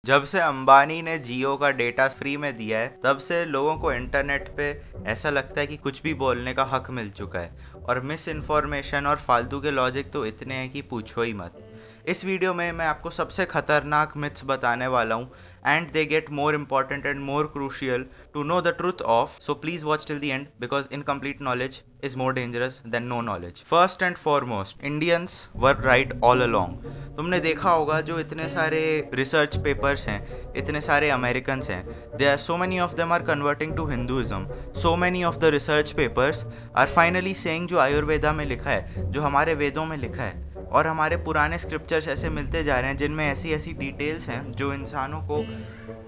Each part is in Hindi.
जब से अंबानी ने जियो का डेटा फ्री में दिया है तब से लोगों को इंटरनेट पे ऐसा लगता है कि कुछ भी बोलने का हक मिल चुका है। और मिस इन्फॉर्मेशन और फालतू के लॉजिक तो इतने हैं कि पूछो ही मत। इस वीडियो में मैं आपको सबसे खतरनाक मिथ्स बताने वाला हूँ and they get more important and more crucial to know the truth of, so please watch till the end because incomplete knowledge is more dangerous than no knowledge. First and foremost, Indians were right all along. तुमने देखा होगा जो इतने सारे रिसर्च पेपर्स हैं, इतने सारे अमेरिकन्स हैं, there are so many of them are converting to Hinduism. So many of the research papers are finally saying जो आयुर्वेदा में लिखा है, जो हमारे वेदों में लिखा है, और हमारे पुराने स्क्रिप्चर्स ऐसे मिलते जा रहे हैं जिनमें ऐसी ऐसी डिटेल्स हैं जो इंसानों को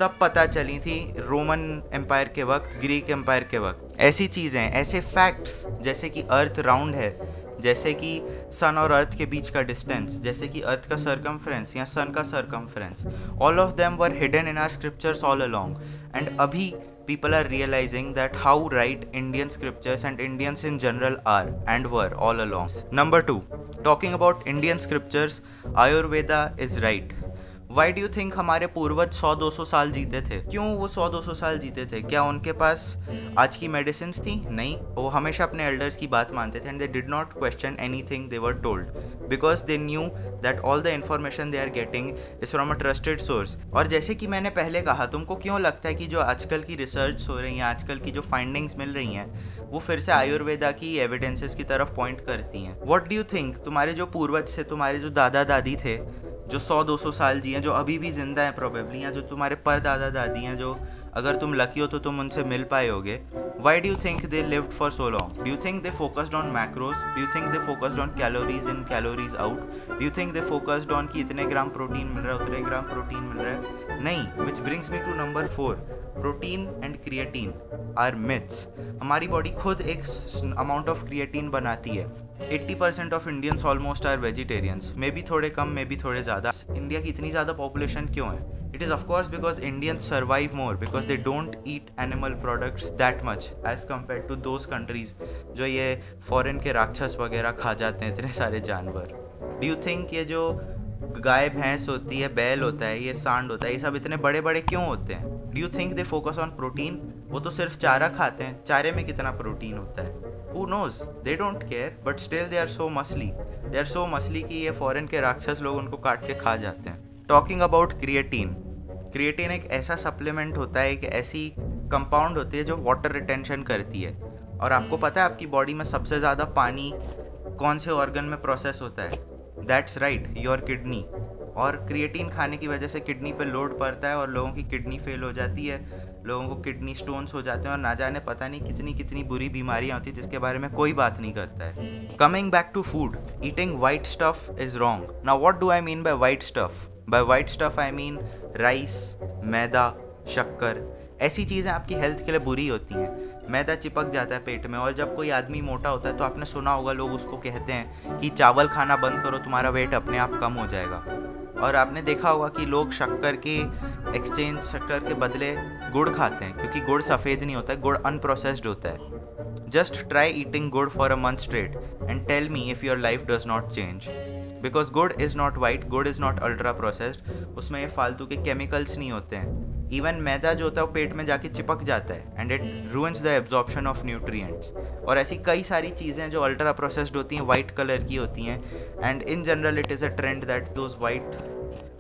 तब पता चली थी रोमन एम्पायर के वक्त, ग्रीक एम्पायर के वक्त। ऐसी चीज़ें, ऐसे फैक्ट्स जैसे कि अर्थ राउंड है, जैसे कि सन और अर्थ के बीच का डिस्टेंस, जैसे कि अर्थ का सर्कमफ्रेंस या सन का circumference, all of them were hidden in our scriptures all along. And अभी people are realizing that how right Indian scriptures and Indians in general are and were all along. Number 2, talking about Indian scriptures, Ayurveda is right. Why do you think हमारे पूर्वज 100-200 साल जीते थे? क्यों वो 100-200 साल जीते थे? क्या उनके पास आज की मेडिसिन थी? नहीं, वो हमेशा अपने एल्डर्स की बात मानते थे and they did not question anything they were told because they knew that all the information they are getting is from a trusted source. और जैसे कि मैंने पहले कहा, तुमको क्यों लगता है कि जो आजकल की रिसर्च हो रही हैं, आजकल की जो फाइंडिंग्स मिल रही हैं, वो फिर से आयुर्वेदा की एविडेंसेस की तरफ पॉइंट करती हैं? व्हाट डू यू थिंक तुम्हारे जो पूर्वज थे, तुम्हारे जो दादा दादी थे जो 100-200 साल जी हैं, जो अभी भी जिंदा हैं प्रोबेबली, या जो तुम्हारे परदादा दादी हैं, जो अगर तुम लकी हो तो तुम उनसे मिल पाए होगे, why do you think they lived for so long? Do you think they focused on macros? Do you think they focused on calories in calories out? Do you think they focused on कि इतने ग्राम प्रोटीन मिल रहा है, उतने ग्राम प्रोटीन मिल रहा है? नहीं। Which brings me to number 4, protein and creatine are myths. हमारी बॉडी खुद एक अमाउंट ऑफ क्रिएटिन बनाती है। 80% of Indians almost are vegetarians, maybe थोड़े कम, मे बी थोड़े ज़्यादा। इंडिया की इतनी ज़्यादा पॉपुलेशन क्यों है? It is of course because Indians survive more because they don't eat animal products that much as compare to those countries जो ये फॉरेन के राक्षस वगैरह खा जाते हैं, इतने सारे जानवर। डू यू थिंक ये जो गाय भैंस होती है, बैल होता है, ये सांड होता है, ये सब इतने बड़े बड़े क्यों होते हैं? Do you think they focus on protein? वो तो सिर्फ चारा खाते हैं, चारे में कितना प्रोटीन होता है? Who knows? They don't care, but still they are so muscly. They are so muscly कि ये फॉरेन के राक्षस लोग उनको काट के खा जाते हैं। Talking about creatine, क्रिएटिन एक ऐसा सप्लीमेंट होता है, एक ऐसी कंपाउंड होती है जो वाटर रिटेंशन करती है। और आपको पता है आपकी बॉडी में सबसे ज़्यादा पानी कौन से ऑर्गन में प्रोसेस होता है? That's right, your kidney. और क्रिएटिन खाने की वजह से किडनी पे लोड पड़ता है और लोगों की किडनी फेल हो जाती है, लोगों को किडनी स्टोन्स हो जाते हैं, और ना जाने पता नहीं कितनी कितनी बुरी बीमारियां होती हैं जिसके बारे में कोई बात नहीं करता है। Coming back to food, eating white stuff is wrong. Now what do I mean by white stuff? By white stuff I mean rice, maida, shakkar. ऐसी चीज़ें आपकी हेल्थ के लिए बुरी होती हैं। मैदा चिपक जाता है पेट में, और जब कोई आदमी मोटा होता है तो आपने सुना होगा लोग उसको कहते हैं कि चावल खाना बंद करो, तुम्हारा वेट अपने आप कम हो जाएगा। और आपने देखा होगा कि लोग शक्कर के बदले गुड़ खाते हैं, क्योंकि गुड़ सफ़ेद नहीं होता है, गुड़ अनप्रोसेस्ड होता है। Just try eating gur for a month straight and tell me if your life does not change, because gur is not white, gur is not ultra processed, उसमें ये फालतू के केमिकल्स नहीं होते हैं। इवन मैदा जो होता है वो पेट में जाके चिपक जाता है and it ruins the absorption of nutrients. और ऐसी कई सारी चीज़ें जो अल्ट्रा प्रोसेस्ड होती हैं, वाइट कलर की होती हैं, and in general it is a trend that those white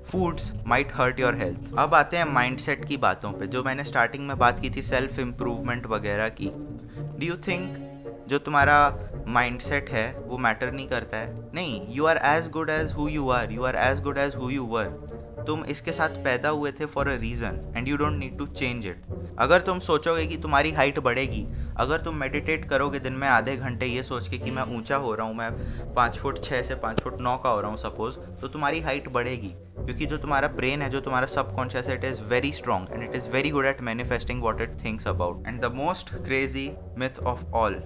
foods might hurt your health. अब आते हैं माइंडसेट की बातों पे, जो मैंने स्टार्टिंग में बात की थी सेल्फ इम्प्रूवमेंट वगैरह की। डू यू थिंक जो तुम्हारा माइंडसेट है वो मैटर नहीं करता है? नहीं, you are as good as who you are, you are as good as who you were. तुम इसके साथ पैदा हुए थे for a reason and you don't need to change it. अगर तुम सोचोगे कि तुम्हारी हाइट बढ़ेगी, अगर तुम मेडिटेट करोगे दिन में आधे घंटे ये सोच के कि मैं ऊंचा हो रहा हूँ, मैं 5 फुट 6 से 5 फुट 9 का हो रहा हूँ सपोज, तो तुम्हारी हाइट बढ़ेगी, क्योंकि जो तुम्हारा ब्रेन है, जो तुम्हारा सबकॉन्शियस है, it is very strong and it is very good at manifesting what it thinks about. And the most crazy myth of all,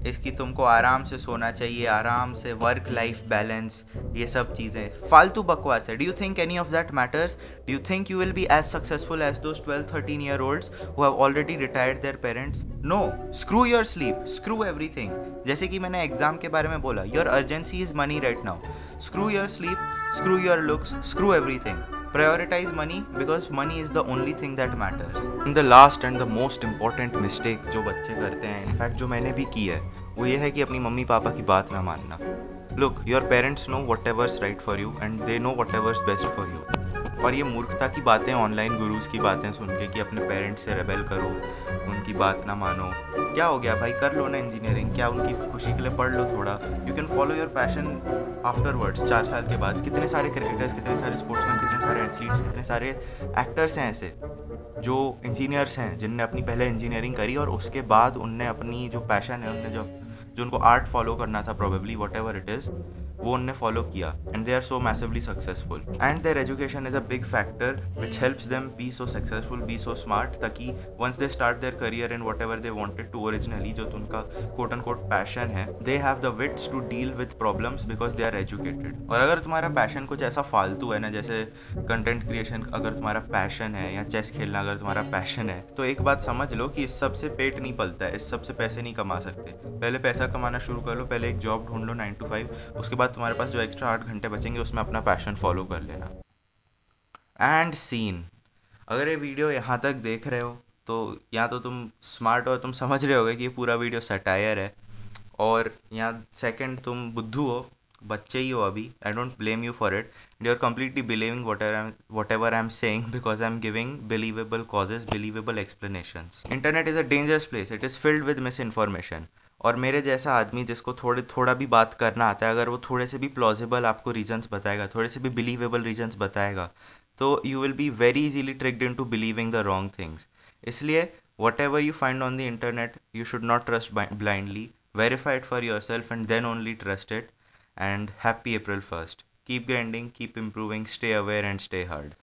इसकी तुमको आराम से सोना चाहिए, आराम से वर्क लाइफ बैलेंस, ये सब चीज़ें फालतू बकवास है। Do you think any of that matters? Do you think you will be as successful as those 12-13 year olds who have already retired their parents? No, screw your sleep, screw everything. जैसे कि मैंने एग्जाम के बारे में बोला, your urgency is money right now. Screw your sleep, screw your looks, screw everything. Prioritize money because money is the only thing that matters. And the last and the most important mistake जो बच्चे करते हैं, इनफैक्ट जो मैंने भी की है, वो ये है कि अपनी मम्मी पापा की बात ना मानना. Look, your parents know whatever's right for you and they know whatever's best for you. और ये मूर्खता की बातें, ऑनलाइन गुरुज की बातें सुन के कि अपने पेरेंट्स से रेबेल करो, उनकी बात ना मानो, क्या हो गया भाई, कर लो ना इंजीनियरिंग, क्या उनकी खुशी के लिए पढ़ लो थोड़ा. You can follow your passion afterwards. 4 साल के बाद कितने सारे क्रिकेटर्स, कितने सारे स्पोर्ट्समैन, कितने सारे एथलीट्स, कितने सारे एक्टर्स हैं ऐसे जो इंजीनियर्स हैं, जिनने अपनी पहले इंजीनियरिंग करी और उसके बाद उनने अपनी जो पैशन है, उनने जो उनको आर्ट फॉलो करना था, probably whatever it is, वो उनने फॉलो किया and they are so massively successful. And their education is a big factor which helps them be so successful, be so smart, ताकि once they start their career in whatever they wanted to originally, जो उनका कोट एंड कोट पैशन है, they have the wits to deal with problems because they are educated. और अगर तुम्हारा पैशन कुछ ऐसा फालतू है ना, जैसे कंटेंट क्रिएशन अगर तुम्हारा पैशन है, या चेस खेलना अगर तुम्हारा पैशन है, तो एक बात समझ लो कि इस सब से पेट नहीं पलता है, इस सब से पैसे नहीं कमा सकते. पहले पैसा कमाना शुरू कर लो, पहले एक जॉब ढूंढ लो 9 to 5, उसके बाद तुम्हारे पास जो एक्स्ट्रा 8 घंटे बचेंगे उसमें अपना पैशन फॉलो कर लेना. And scene. अगर ये वीडियो यहाँ तक देख रहे हो तो या तो तुम स्मार्ट हो, तुम समझ रहे होगे कि ये पूरा वीडियो सटायर है, और या सेकंड तुम बुद्धू हो, बच्चे ही हो अभी. I don't blame you for it. You are completely believing whatever I'm saying because I'm giving believable causes, believable explanations. Internet is a dangerous place. It is filled with misinformation. और मेरे जैसा आदमी जिसको थोड़ा भी बात करना आता है, अगर वो थोड़े से भी प्लॉजिबल आपको रीजंस बताएगा, थोड़े से भी बिलीवेबल रीजंस बताएगा, तो you will be very easily tricked into believing the wrong things. इसलिए whatever you find on the internet, you should not trust blindly. Verify it for yourself and then only trust it. And happy April 1st. Keep grinding, keep improving, stay aware and stay hard.